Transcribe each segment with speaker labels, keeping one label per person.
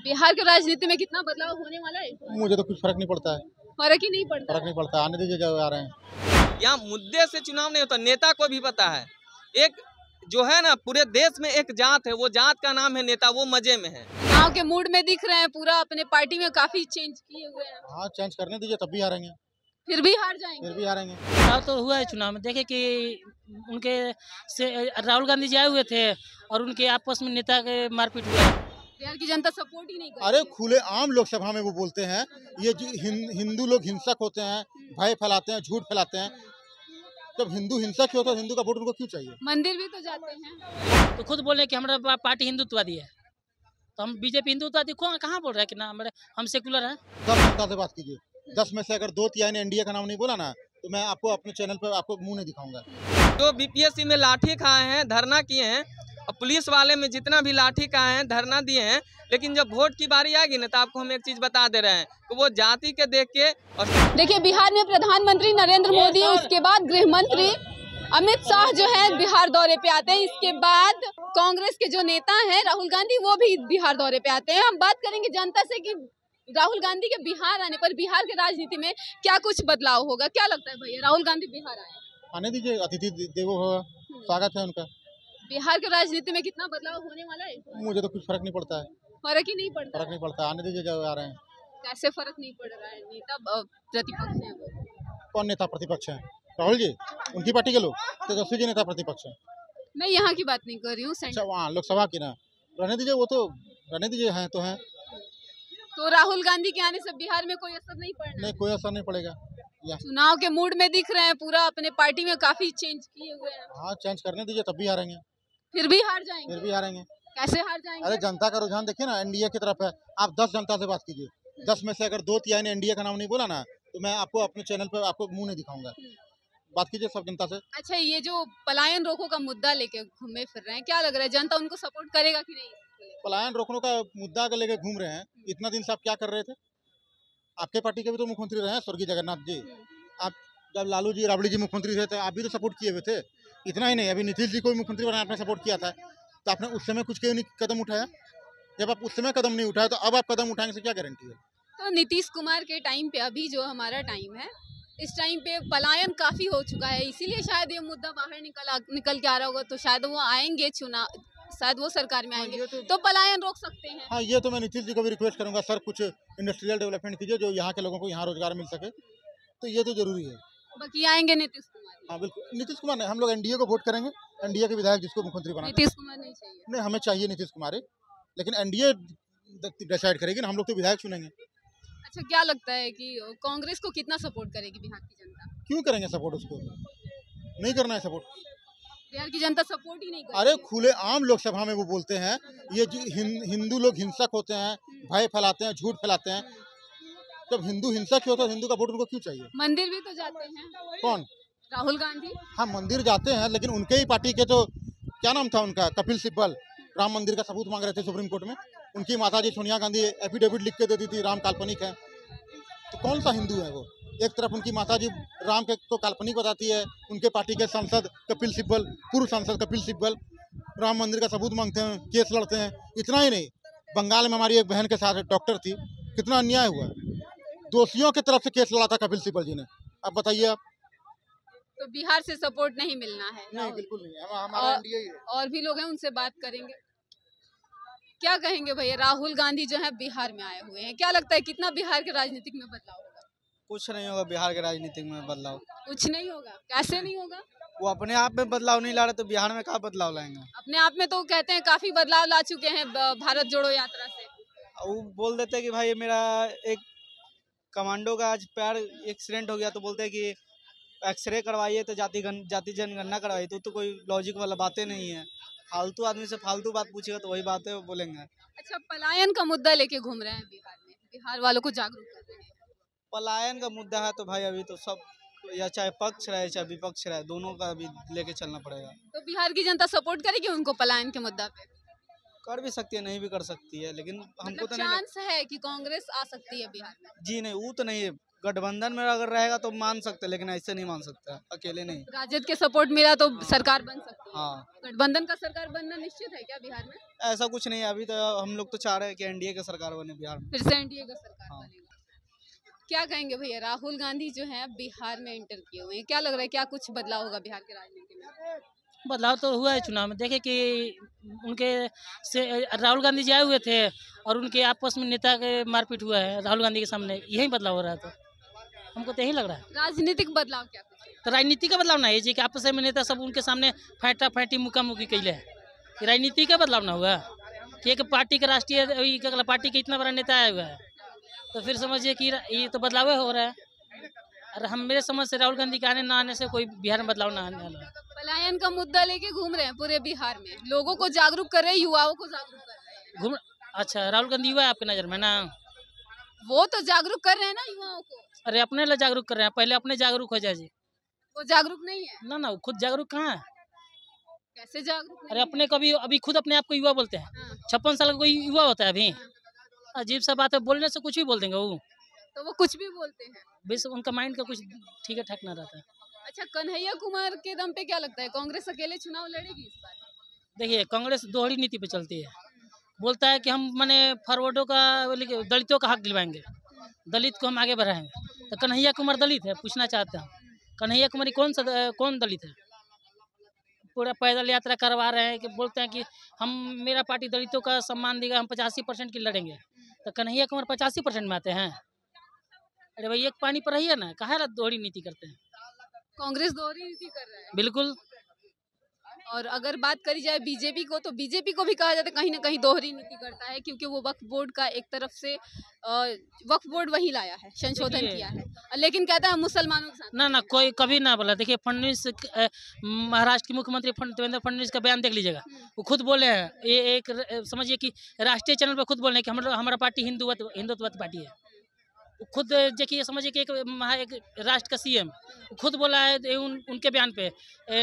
Speaker 1: बिहार के राजनीति में कितना बदलाव होने वाला है?
Speaker 2: मुझे तो कुछ फर्क नहीं पड़ता है।
Speaker 1: फर्क ही नहीं पड़ता।
Speaker 2: फर्क नहीं पड़ता, आने दीजिए जो आ रहे हैं।
Speaker 3: यहाँ मुद्दे से चुनाव नहीं होता, नेता को भी पता है। एक जो है ना, पूरे देश में एक जात है, वो जात का नाम है नेता, वो मजे में है।
Speaker 1: गाँव के मूड में दिख रहे हैं, पूरा अपने पार्टी में काफी चेंज किए हुए हैं।
Speaker 2: हाँ, चेंज करने दीजिए तब भी हारेंगे।
Speaker 1: फिर भी हार जाएंगे।
Speaker 2: फिर भी हारेंगे।
Speaker 4: चुनाव तो हुआ है, चुनाव में देखे कि उनके से राहुल गांधी जी आए हुए थे और उनके आपस में नेता के मारपीट हुआ।
Speaker 1: बिहार की जनता सपोर्ट ही नहीं कर
Speaker 2: अरे खुले आम लोकसभा में वो बोलते हैं ये हिंदू लोग हिंसक होते हैं, भय फैलाते हैं, झूठ फैलाते हैं। जब हिंदू हिंसक ही होता है, हिंदू का वोट उनको क्यों चाहिए?
Speaker 1: मंदिर भी तो जाते हैं।
Speaker 4: तो खुद बोले कि हमारा पार्टी हिंदुत्ववादी है, तो हम बीजेपी हिंदुत्ववादी कहाँ बोल रहे हैं कि ना हम सेकुलर हैं।
Speaker 2: सब जनता से बात कीजिए। 10 में से अगर 2-3 ने एनडीए का नाम नहीं बोला ना, तो मैं आपको अपने चैनल पर आपको मुंह नहीं दिखाऊंगा।
Speaker 3: जो बीपीएससी में लाठी खाए हैं, धरना किए हैं, और पुलिस वाले में जितना भी लाठी खाए हैं, धरना दिए हैं, लेकिन जब वोट की बारी आएगी ना, तो आपको हम एक चीज बता दे रहे हैं कि वो जाति के देख के। और
Speaker 1: देखिए, बिहार में प्रधानमंत्री नरेंद्र मोदी, उसके बाद गृह मंत्री अमित शाह जो है बिहार दौरे पे आते हैं। इसके बाद कांग्रेस के जो नेता हैं राहुल गांधी, वो भी बिहार दौरे पे आते हैं। हम बात करेंगे जनता से कि राहुल गांधी के बिहार आने पर बिहार के राजनीति में क्या कुछ बदलाव होगा। क्या लगता है भैया, राहुल गांधी बिहार आए?
Speaker 2: आने दीजिए, अतिथि देवो भव, स्वागत है उनका।
Speaker 1: बिहार के राजनीति में कितना बदलाव होने वाला है?
Speaker 2: मुझे तो कुछ फर्क नहीं पड़ता है।
Speaker 1: फर्क ही नहीं पड़ता।
Speaker 2: फर्क नहीं पड़ता, आने दीजिए जो आ रहे हैं।
Speaker 1: कैसे फर्क नहीं पड़ रहा है? नेता प्रतिपक्ष है वो।
Speaker 2: कौन नेता प्रतिपक्ष है? राहुल जी, उनकी पार्टी के लोग। तेजस्वी जी नेता प्रतिपक्ष है।
Speaker 1: मैं यहाँ की बात नहीं कर रही हूँ,
Speaker 2: अच्छा, वहाँ लोकसभा की ना, रहने दीजिए, वो तो रहने दीजिए, हैं तो हैं।
Speaker 1: तो राहुल गांधी के आने से बिहार में कोई असर नहीं पड़ना?
Speaker 2: नहीं, कोई असर नहीं पड़ेगा।
Speaker 1: चुनाव के मूड में दिख रहे हैं, पूरा अपने पार्टी में काफी चेंज किए हुए हैं।
Speaker 2: हाँ, चेंज करने दीजिए तब भी हारेंगे।
Speaker 1: फिर भी हार जाएंगे?
Speaker 2: फिर भी हारेंगे।
Speaker 1: कैसे हार जाएंगे?
Speaker 2: अरे जनता का रुझान देखिए ना, एनडीए की तरफ है। आप 10 जनता से बात कीजिए। 10 में से अगर 2-3 ने एनडीए का नाम नहीं बोला ना, तो मैं आपको अपने चैनल पर आपको मुंह नहीं दिखाऊंगा। बात कीजिए सब जनता से।
Speaker 1: अच्छा, ये जो पलायन रोको का मुद्दा लेके घूमे फिर रहे हैं, क्या लग रहा है जनता उनको सपोर्ट करेगा कि नहीं?
Speaker 2: पलायन रोकने का मुद्दा को लेकर घूम रहे हैं। इतना दिन से आप क्या कर रहे थे? आपके पार्टी के भी तो मुख्यमंत्री रहे हैं, स्वर्गीय जगन्नाथ जी। आप जब लालू जी, राबड़ी जी मुख्यमंत्री थे, तो आप भी तो सपोर्ट किए हुए थे। इतना ही नहीं, अभी नीतीश जी को भी मुख्यमंत्री बनाने आपने सपोर्ट किया था, तो आपने उस समय कुछ क्यों नहीं कदम उठाया? जब आप उस समय कदम नहीं उठाए, तो अब आप कदम उठाएंगे से क्या गारंटी है?
Speaker 1: तो नीतीश कुमार के टाइम पे, अभी जो हमारा टाइम है, इस टाइम पे पलायन काफी हो चुका है, इसीलिए शायद ये मुद्दा बाहर निकल के आ रहा होगा। तो शायद वो आएंगे चुनाव, शायद वो सरकार में आएंगे, तो पलायन रोक सकते हैं।
Speaker 2: हाँ, ये तो मैं नीतीश जी को भी रिक्वेस्ट करूंगा, सर कुछ इंडस्ट्रियल डेवलपमेंट कीजिए जो यहाँ के लोगों को यहाँ रोजगार मिल सके, तो ये तो जरूरी है।
Speaker 1: बाकी आएंगे नीतीश कुमार?
Speaker 2: हाँ बिल्कुल, नीतीश कुमार नहीं, हम लोग एनडीए को वोट करेंगे। एनडीए के विधायक जिसको मुख्यमंत्री बनाना।
Speaker 1: नीतीश कुमार नहीं चाहिए?
Speaker 2: नहीं, हमें चाहिए नीतीश कुमार, लेकिन एनडीए डिसाइड करेगी ना, हम लोग तो विधायक चुनेंगे।
Speaker 1: अच्छा, क्या लगता है कि कांग्रेस को कितना सपोर्ट करेगी बिहार की जनता?
Speaker 2: क्यों करेंगे सपोर्ट? उसको नहीं करना है सपोर्ट।
Speaker 1: बिहार की जनता सपोर्ट ही नहीं करेगी।
Speaker 2: अरे खुले आम लोकसभा में वो बोलते हैं ये हिंदू लोग हिंसक होते हैं, भय फैलाते हैं, झूठ फैलाते हैं। जब हिंदू हिंसक ही होता है, हिंदू का वोट उनको क्यों चाहिए?
Speaker 1: मंदिर भी तो जाते हैं।
Speaker 2: कौन?
Speaker 1: राहुल गांधी।
Speaker 2: हाँ, मंदिर जाते हैं, लेकिन उनके ही पार्टी के जो क्या नाम था उनका, कपिल सिब्बल, राम मंदिर का सबूत मांग रहे थे सुप्रीम कोर्ट में। उनकी माताजी सोनिया गांधी एफिडेविट लिख के देती थी राम काल्पनिक है। तो कौन सा हिंदू है वो? एक तरफ उनकी माताजी राम के को काल्पनिक बताती है, उनके पार्टी के सांसद कपिल सिब्बल, पूर्व सांसद कपिल सिब्बल राम मंदिर का सबूत मांगते हैं, केस लड़ते हैं। इतना ही नहीं, बंगाल में हमारी एक बहन के साथ डॉक्टर थी, कितना अन्याय हुआ। दोषियों की तरफ से केस लड़ा था कपिल सिब्बल जी ने। अब बताइए आप।
Speaker 1: तो बिहार से सपोर्ट नहीं मिलना है?
Speaker 2: नहीं, बिल्कुल नहीं, हमारा एनडीए ही है।
Speaker 1: और भी लोग हैं, उनसे बात करेंगे। क्या कहेंगे भैया, राहुल गांधी जो है बिहार में आए हुए हैं, क्या लगता है कितना बिहार के राजनीतिक में बदलाव होगा?
Speaker 5: कुछ नहीं होगा बिहार के राजनीति में बदलाव।
Speaker 1: कुछ नहीं होगा? कैसे नहीं होगा?
Speaker 5: वो अपने आप में बदलाव नहीं ला रहे, तो बिहार में कहाँ बदलाव लाएंगे?
Speaker 1: अपने आप में तो कहते हैं काफी बदलाव ला चुके हैं भारत जोड़ो यात्रा से।
Speaker 5: वो बोल देते हैं कि भाई मेरा एक कमांडो का आज पैर एक्सीडेंट हो गया, तो बोलते हैं कि एक्सरे करवाइए, तो जाति जनगणना करवाइए। तो कोई लॉजिक वाला बातें नहीं है। फालतू आदमी से फालतू बात पूछेगा तो वही बातें वो बोलेंगे।
Speaker 1: अच्छा, पलायन का मुद्दा लेके घूम रहे हैं बिहार में, बिहार वालों को जागरूक कर रहे हैं।
Speaker 5: पलायन का मुद्दा है तो भाई अभी तो सब, या चाहे पक्ष रहे चाहे विपक्ष रहे, दोनों का अभी लेके चलना पड़ेगा।
Speaker 1: तो बिहार की जनता सपोर्ट करेगी उनको पलायन के मुद्दा पे?
Speaker 5: कर भी सकती है, नहीं भी कर सकती है, लेकिन हमको तो नहीं
Speaker 1: चांस है कि कांग्रेस आ सकती है बिहार में?
Speaker 5: जी नहीं, वो तो नहीं है। गठबंधन में अगर रहेगा तो मान सकते, लेकिन ऐसे नहीं मान सकता, अकेले नहीं।
Speaker 1: राजद के सपोर्ट मिला तो सरकार बन सकती है।
Speaker 5: हाँ,
Speaker 1: गठबंधन का सरकार बनना निश्चित है क्या बिहार में?
Speaker 5: ऐसा कुछ नहीं है। अभी तो हम लोग तो चाह रहे हैं कि एनडीए का सरकार बने बिहार में।
Speaker 1: फिर से एनडीए का सरकार
Speaker 5: हाँ।
Speaker 1: बनेगा। क्या कहेंगे भैया, राहुल गांधी जो है बिहार में एंटर किए हुए हैं, क्या लग रहा है क्या कुछ बदलाव होगा बिहार के राजनीति में?
Speaker 4: बदलाव तो हुआ है चुनाव में। देखे कि उनके से राहुल गांधी जी आए हुए थे और उनके आपस में नेता के मारपीट हुआ है राहुल गांधी के सामने, यही बदलाव हो रहा है। तो हमको तो यही लग रहा है।
Speaker 1: राजनीतिक बदलाव क्या कुछ है?
Speaker 4: तो राजनीति का बदलाव ना है जी कि आपस में नेता सब उनके सामने फाटा फाटी मुका मुकी कैले है, ये राजनीति का बदलाव ना हुआ कि एक पार्टी का राष्ट्रीय पार्टी का इतना बड़ा नेता आया हुआ है, तो फिर समझिए कि ये तो बदलाव हो रहा है। और हम मेरे समझ से राहुल गांधी के आने ना आने से कोई बिहार में बदलाव ना आने वाला है।
Speaker 1: पलायन का मुद्दा लेके घूम रहे हैं पूरे बिहार में, लोगों को जागरूक कर रहे हैं, युवाओं को जागरूक कर रहे हैं।
Speaker 4: अच्छा, राहुल गांधी हुआ है आपके नज़र में ना?
Speaker 1: वो तो जागरूक कर रहे हैं ना युवाओं को।
Speaker 4: अरे अपने लिए जागरूक कर रहे हैं, पहले अपने जागरूक हो जाए जी।
Speaker 1: वो जागरूक नहीं है।
Speaker 4: ना वो खुद जागरूक कहाँ है?
Speaker 1: कैसे जागरूक नहीं
Speaker 4: अरे
Speaker 1: है?
Speaker 4: अपने कभी अभी खुद अपने आप को युवा बोलते हैं।
Speaker 1: हाँ।
Speaker 4: 56 साल का कोई युवा होता है अभी? अजीब सा बात है, बोलने से कुछ भी बोल देंगे वो।
Speaker 1: तो वो कुछ भी बोलते हैं।
Speaker 4: बस उनका माइंड का कुछ ठीक है ठाक ना रहता है।
Speaker 1: अच्छा, कन्हैया कुमार के दम पे क्या लगता है कांग्रेस अकेले चुनाव लड़ेगी इस बार?
Speaker 4: देखिए, कांग्रेस दोहरी नीति पे चलती है। बोलता है कि हम माने फॉरवर्डों का दलितों का हक दिलवाएंगे, दलित को हम आगे बढ़ाएंगे। तो कन्हैया कुमार दलित है, पूछना चाहते हैं कन्हैया कुमार कौन दलित है? पूरा पैदल यात्रा करवा रहे हैं कि बोलते हैं कि मेरा पार्टी दलितों का सम्मान देगा, हम 85% की लड़ेंगे। तो कन्हैया कुमार 85% में आते हैं? अरे भाई, एक पानी पर रहिए ना, काहे दोहरी नीति करते हैं?
Speaker 1: कांग्रेस दोहरी नीति कर रहा है।
Speaker 4: बिल्कुल।
Speaker 1: और अगर बात करी जाए बीजेपी को, तो बीजेपी को भी कहा जाता है कहीं ना कहीं दोहरी नीति करता है, क्योंकि वो वक्फ बोर्ड का एक तरफ से वक्फ बोर्ड वही लाया है, संशोधन किया है, लेकिन कहता है मुसलमानों के साथ।
Speaker 4: ना कोई कभी ना बोला। देखिए, फडणवीस महाराष्ट्र के मुख्यमंत्री देवेंद्र फडणवीस का बयान देख लीजिएगा, वो खुद बोले हैं, ये एक समझिए कि राष्ट्रीय चैनल पर खुद बोले हैं कि हमारा पार्टी हिंदुत्ववादी पार्टी है। खुद देखिए, समझिए कि एक राष्ट्र का सीएम खुद बोला है उनके बयान पे,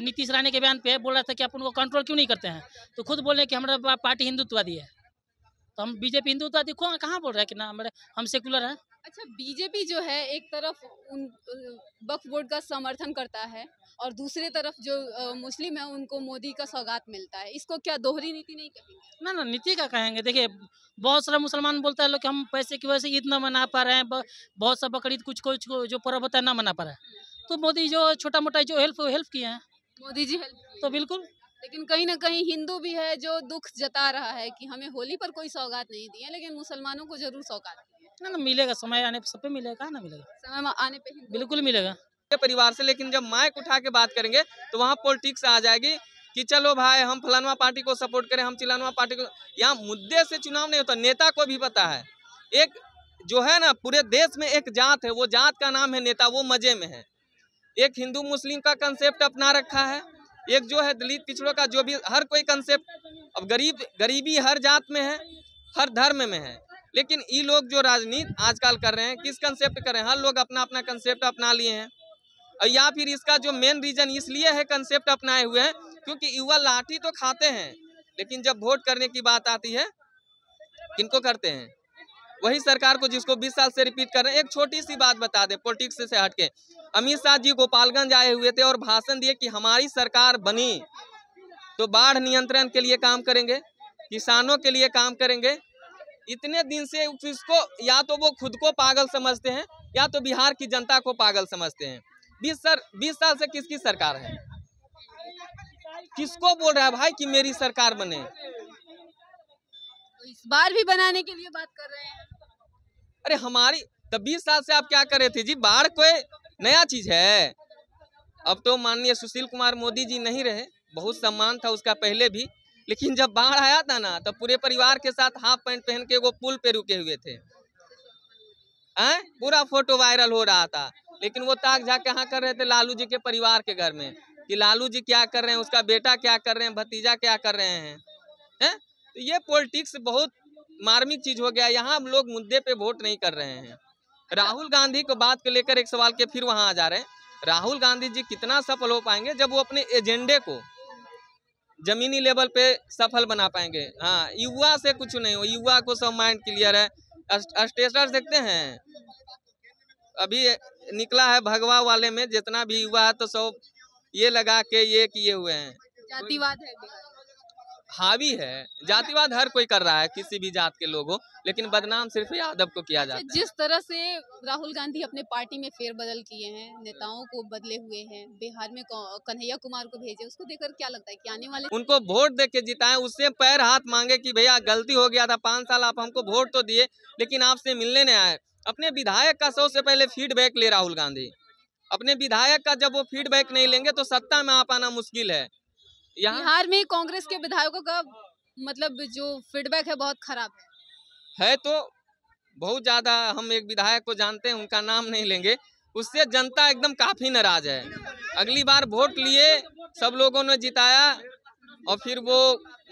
Speaker 4: नीतीश राणे के बयान पे बोल रहा था कि आप उनको कंट्रोल क्यों नहीं करते हैं, तो खुद बोले कि हमारा पार्टी हिंदुत्ववादी है। तो हम बीजेपी हिंदुत्ववादी कहाँ बोल रहे हैं कि ना हम सेकुलर हैं?
Speaker 1: अच्छा, बीजेपी जो है एक तरफ उन वक्फ बोर्ड का समर्थन करता है और दूसरी तरफ जो मुस्लिम है उनको मोदी का सौगात मिलता है, इसको क्या दोहरी नीति नहीं कहेंगे?
Speaker 4: ना नीति का कहेंगे। देखिए, बहुत सारा मुसलमान बोलता है लोग कि हम पैसे की वजह से ईद ना मना पा रहे हैं, बहुत सा बकरीद कुछ जो पर्व होता है ना मना पा रहा है। तो मोदी जो छोटा मोटा जो हेल्प किए हैं,
Speaker 1: मोदी जी हेल्प
Speaker 4: तो बिल्कुल।
Speaker 1: लेकिन कहीं ना कहीं हिंदू भी है जो दुख जता रहा है कि हमें होली पर कोई सौगात नहीं दिए, लेकिन मुसलमानों को जरूर सौगात दिए।
Speaker 4: ना मिलेगा, समय आने पे सब पे मिलेगा, ना मिलेगा,
Speaker 1: समय आने पे
Speaker 4: बिल्कुल मिलेगा
Speaker 3: परिवार से। लेकिन जब माइक उठा के बात करेंगे तो वहाँ पॉलिटिक्स आ जाएगी कि चलो भाई हम फलानवा पार्टी को सपोर्ट करें, हम चिलानवा पार्टी को। यहाँ मुद्दे से चुनाव नहीं होता, नेता को भी पता है। एक जो है ना, पूरे देश में एक जात है, वो जात का नाम है नेता, वो मजे में है। एक हिंदू मुस्लिम का कंसेप्ट अपना रखा है, एक जो है दलित पिछड़ों का, जो भी हर कोई कंसेप्ट। अब गरीबी हर जात में है, हर धर्म में है। लेकिन ये लोग जो राजनीति आजकल कर रहे हैं, किस कंसेप्ट कर रहे हैं? हर लोग अपना अपना कंसेप्ट अपना लिए हैं। और या फिर इसका जो मेन रीजन इसलिए है कंसेप्ट अपनाए हुए हैं क्योंकि युवा लाठी तो खाते हैं, लेकिन जब वोट करने की बात आती है किनको करते हैं? वही सरकार को, जिसको 20 साल से रिपीट कर रहे हैं। एक छोटी सी बात बता दें पॉलिटिक्स से हटके, अमित शाह जी गोपालगंज आए हुए थे और भाषण दिए कि हमारी सरकार बनी तो बाढ़ नियंत्रण के लिए काम करेंगे, किसानों के लिए काम करेंगे। इतने दिन से इसको या तो वो खुद को पागल समझते हैं या तो बिहार की जनता को पागल समझते हैं। 20 साल से किसकी सरकार है? किसको बोल रहा है भाई कि मेरी सरकार बने?
Speaker 1: तो इस बार भी बनाने के लिए बात कर रहे हैं।
Speaker 3: अरे हमारी तो 20 साल से आप क्या कर रहे थे जी? बाढ़ कोई नया चीज है? अब तो माननीय सुशील कुमार मोदी जी नहीं रहे, बहुत सम्मान था उसका पहले भी, लेकिन जब बाढ़ आया था ना तो पूरे परिवार के साथ हाफ पैंट पहन के वो पुल पे रुके हुए थे। पूरा फोटो वायरल हो रहा था, लेकिन वो ताक झाक कहाँ कर रहे थे? लालू जी के परिवार के घर में, कि लालू जी क्या कर रहे हैं, उसका बेटा क्या कर रहे हैं, भतीजा क्या कर रहे हैं। तो ये पॉलिटिक्स बहुत मार्मिक चीज हो गया। यहाँ हम लोग मुद्दे पे वोट नहीं कर रहे हैं। राहुल गांधी को बात को लेकर एक सवाल के फिर वहां आ जा रहे हैं। राहुल गांधी जी कितना सफल हो पाएंगे जब वो अपने एजेंडे को जमीनी लेवल पे सफल बना पाएंगे? हाँ, युवा से कुछ नहीं हो, युवा को सब माइंड क्लियर है। स्टेटस देखते हैं, अभी निकला है भगवा वाले में जितना भी युवा है तो सब ये लगा के ये किए हुए हैं।
Speaker 1: जातिवाद है बिहार में।
Speaker 3: हावी है जातिवाद, हर कोई कर रहा है, किसी भी जात के लोग हो, लेकिन बदनाम सिर्फ यादव को किया जाता है।
Speaker 1: जिस तरह से राहुल गांधी अपने पार्टी में फेरबदल किए हैं, नेताओं को बदले हुए हैं, बिहार में कन्हैया कुमार को भेजे, उसको देखकर क्या लगता है कि आने वाले
Speaker 3: उनको वोट दे के जिताएं, उससे पैर हाथ मांगे कि भैया गलती हो गया था, 5 साल आप हमको वोट तो दिए लेकिन आपसे मिलने नहीं आए। अपने विधायक का सबसे पहले फीडबैक ले राहुल गांधी। अपने विधायक का जब वो फीडबैक नहीं लेंगे तो सत्ता में आ पाना मुश्किल है। यहाँ
Speaker 1: बिहार में कांग्रेस के विधायकों का मतलब जो फीडबैक है बहुत खराब
Speaker 3: है तो बहुत ज्यादा। हम एक विधायक को जानते हैं, उनका नाम नहीं लेंगे, उससे जनता एकदम काफी नाराज है। अगली बार वोट लिए, सब लोगों ने जिताया और फिर वो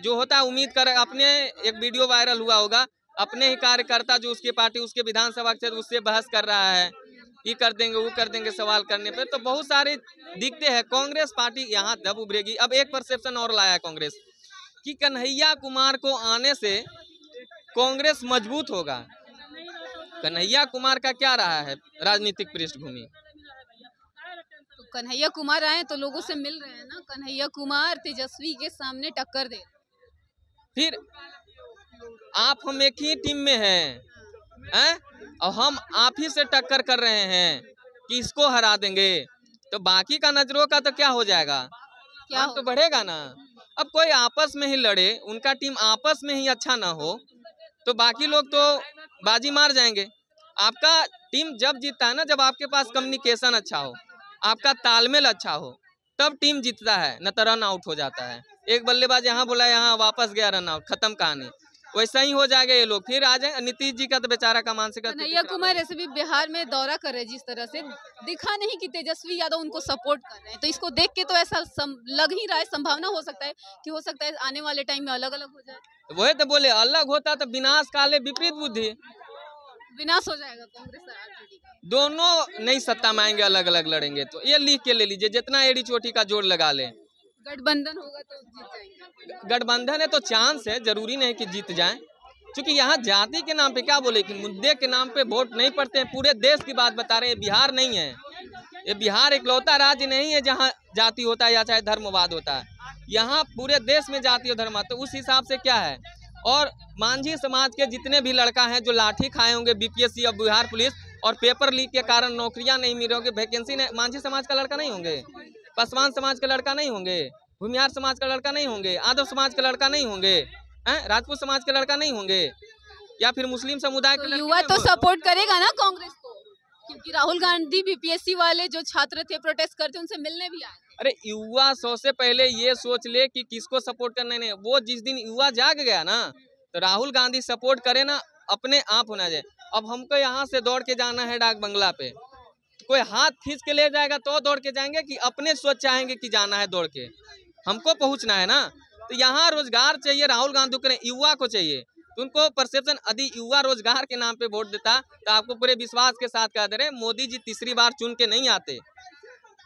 Speaker 3: जो होता है उम्मीद कर, अपने एक वीडियो वायरल हुआ होगा, अपने ही कार्यकर्ता जो उसकी पार्टी उसके विधानसभा क्षेत्र उससे बहस कर रहा है, ये कर देंगे वो कर देंगे सवाल करने पे। तो बहुत सारे दिखते हैं। कांग्रेस पार्टी यहाँ जब उभरेगी, अब एक परसेप्शन और लाया है कांग्रेस कि कन्हैया कुमार को आने से कांग्रेस मजबूत होगा। कन्हैया कुमार का क्या रहा है राजनीतिक पृष्ठभूमि?
Speaker 1: तो कन्हैया कुमार आए तो लोगों से मिल रहे हैं ना, कन्हैया कुमार तेजस्वी के सामने टक्कर दे।
Speaker 3: फिर आप हम एक ही टीम में हैं और हम आप ही से टक्कर कर रहे हैं कि इसको हरा देंगे, तो बाकी का नजरों का तो क्या हो जाएगा? क्या तो बढ़ेगा ना। अब कोई आपस में ही लड़े, उनका टीम आपस में ही अच्छा ना हो तो बाकी लोग तो बाजी मार जाएंगे। आपका टीम जब जीतता है ना, जब आपके पास कम्युनिकेशन अच्छा हो, आपका तालमेल अच्छा हो, तब टीम जीतता है, न तो रन आउट हो जाता है। एक बल्लेबाज यहाँ बोला यहाँ वापस गया, रन आउट, खत्म कहानी। वैसा ही हो जाएगा, ये लोग फिर आ जाए। नीतीश जी का तो बेचारा का मानसिक
Speaker 1: कन्हैया कुमार ऐसे भी बिहार में दौरा कर रहे हैं, जिस तरह से दिखा नहीं कि तेजस्वी यादव उनको सपोर्ट कर रहे हैं, तो इसको देख के तो ऐसा लग ही रहा है, संभावना हो सकता है कि हो सकता है आने वाले टाइम में अलग अलग हो जाए।
Speaker 3: वही तो बोले, अलग होता तो विनाश काले विपरीत बुद्धि,
Speaker 1: विनाश हो जाएगा कांग्रेस और आरजेडी का।
Speaker 3: दोनों नहीं सत्ता में आएंगे, अलग अलग लड़ेंगे। तो ये लिख के ले लीजिए, जितना एड़ी चोटी का जोड़ लगा ले,
Speaker 1: गठबंधन होगा तो जीत जाएंगे।
Speaker 3: गठबंधन है तो चांस है, जरूरी नहीं कि जीत जाए। क्योंकि यहाँ जाति के नाम पे क्या बोले कि मुद्दे के नाम पे वोट नहीं पड़ते हैं। पूरे देश की बात बता रहे हैं, बिहार नहीं है ये। बिहार इकलौता राज्य नहीं है जहाँ जाति होता है या चाहे धर्मवाद होता है। यहाँ पूरे देश में जाति और धर्म, तो उस हिसाब से क्या है। और मांझी समाज के जितने भी लड़का हैं जो लाठी खाए होंगे बीपीएससी और बिहार पुलिस और पेपर लीक के कारण नौकरियां नहीं मिल रही होंगी, वैकेंसी नहीं, मांझी समाज का लड़का नहीं होंगे, पासवान समाज का लड़का नहीं होंगे, भूमिहार समाज का लड़का नहीं होंगे, यादव समाज का लड़का नहीं होंगे, राजपूत समाज के लड़का नहीं होंगे, या फिर मुस्लिम समुदाय के
Speaker 1: युवा तो सपोर्ट करेगा ना कांग्रेस को, क्योंकि राहुल गांधी बीपीएससी वाले जो छात्र थे प्रोटेस्ट करते उनसे मिलने भी आए।
Speaker 3: अरे युवा 100 से पहले ये सोच ले कि किसको सपोर्ट करना है। वो जिस दिन युवा जाग गया ना, तो राहुल गांधी सपोर्ट करे ना, अपने आप होना जाए। अब हमको यहाँ से दौड़ के जाना है डाक बंगला पे, तो कोई हाथ खींच के ले जाएगा तो दौड़ के जाएंगे कि अपने सोच चाहेंगे कि जाना है दौड़ के, हमको पहुँचना है ना। तो यहाँ रोजगार चाहिए, राहुल गांधी को युवा को चाहिए, तो उनको परसेप्शन यदि युवा रोजगार के नाम पे वोट देता तो आपको पूरे विश्वास के साथ कह दे रहे, मोदी जी तीसरी बार चुन के नहीं आते।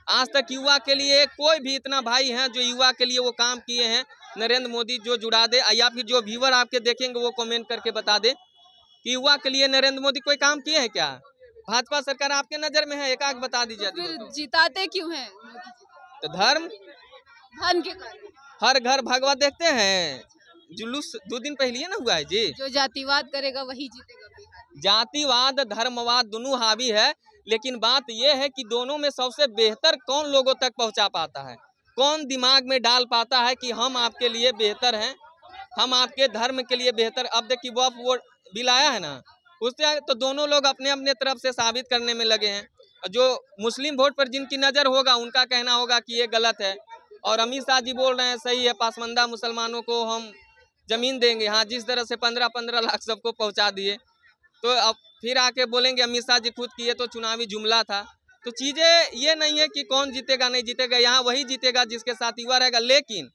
Speaker 3: आज तक युवा के लिए कोई भी इतना भाई हैं जो युवा के लिए वो काम किए हैं, नरेंद्र मोदी जो जुड़ा दे, या फिर जो व्यूवर आपके देखेंगे वो कमेंट करके बता दे कि युवा के लिए नरेंद्र मोदी कोई काम किए हैं क्या? भाजपा सरकार आपके नजर में है, एक आग बता दीजिए।
Speaker 1: फिर जिताते क्यों हैं?
Speaker 3: तो धर्म
Speaker 1: के कारण
Speaker 3: हर घर भगवा देखते हैं। जुलूस 2 दिन पहले ना हुआ है जी,
Speaker 1: जो जातिवाद करेगा वही जीतेगा बिहार।
Speaker 3: जातिवाद धर्मवाद दोनों हावी है, लेकिन बात यह है कि दोनों में सबसे बेहतर कौन लोगों तक पहुंचा पाता है, कौन दिमाग में डाल पाता है कि हम आपके लिए बेहतर हैं, हम आपके धर्म के लिए बेहतर। अब देखिए वो बिल आया है ना, उससे तो दोनों लोग अपने अपने तरफ से साबित करने में लगे हैं। जो मुस्लिम वोट पर जिनकी नज़र होगा उनका कहना होगा कि ये गलत है, और अमित शाह जी बोल रहे हैं सही है, पासमंदा मुसलमानों को हम जमीन देंगे। हाँ, जिस तरह से 15-15 लाख सबको पहुंचा दिए, तो अब फिर आके बोलेंगे अमित शाह जी खुद किए तो चुनावी जुमला था। तो चीज़ें ये नहीं है कि कौन जीतेगा नहीं जीतेगा, यहाँ वही जीतेगा जिसके साथ युवा रहेगा। लेकिन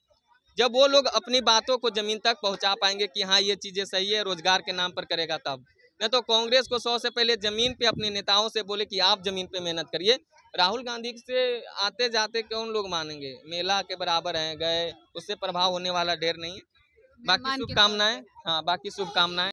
Speaker 3: जब वो लोग अपनी बातों को जमीन तक पहुंचा पाएंगे कि हाँ ये चीज़ें सही है, रोजगार के नाम पर करेगा, तब। नहीं तो कांग्रेस को 100 से पहले जमीन पे अपने नेताओं से बोले कि आप जमीन पे मेहनत करिए। राहुल गांधी से आते जाते कौन लोग मानेंगे, मेला के बराबर हैं, गए, उससे प्रभाव होने वाला ढेर नहीं है। बाकी शुभकामनाएं, हाँ बाकी शुभकामनाएं।